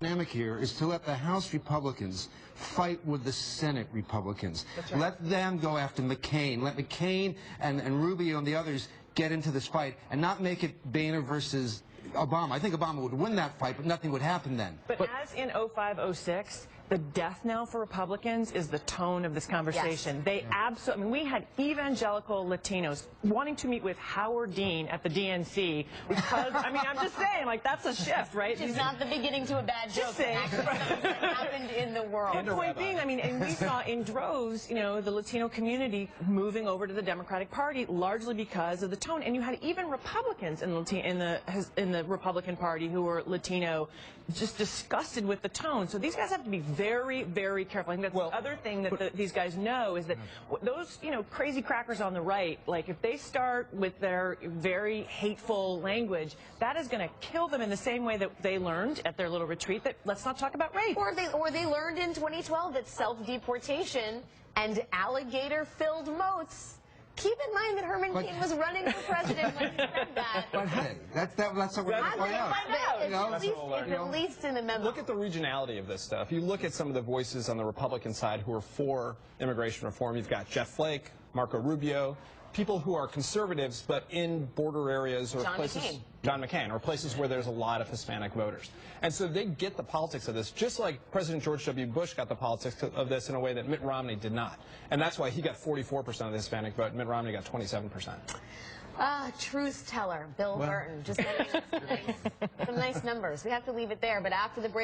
dynamic here is to let the House Republicans fight with the Senate Republicans. Right. Let them go after McCain. Let McCain and Rubio and the others get into this fight and not make it Boehner versus Obama. I think Obama would win that fight, but nothing would happen then. But as in 05, 06, the death knell for Republicans is the tone of this conversation. Yes. They absolutely, I mean, we had evangelical Latinos wanting to meet with Howard Dean at the DNC because, I mean, I'm just saying, like, that's a shift, right? Which is not the beginning to a bad joke. That happened in the world. The point being, I mean, and we saw in droves, you know, the Latino community moving over to the Democratic Party largely because of the tone. And you had even Republicans in the Republican Party who were Latino just disgusted with the tone. So these guys have to be very, very careful. I think that's the other thing that these guys know is that those, you know, crazy crackers on the right, like if they start with their very hateful language, that is going to kill them in the same way that they learned at their little retreat that let's not talk about rape. Or they learned in 2012 that self-deportation and alligator-filled moats. Keep in mind that Herman Cain was running for president when he said that. But hey, that's what we're going to find out. It's at least in the memo. Look at the regionality of this stuff. You look at some of the voices on the Republican side who are for immigration reform. You've got Jeff Flake, Marco Rubio, people who are conservatives but in border areas or John McCain, or places where there's a lot of Hispanic voters. And so they get the politics of this, just like President George W. Bush got the politics of this in a way that Mitt Romney did not. And that's why he got 44% of the Hispanic vote, and Mitt Romney got 27%. Truth teller, Bill Burton. Just some nice numbers. We have to leave it there, but after the break.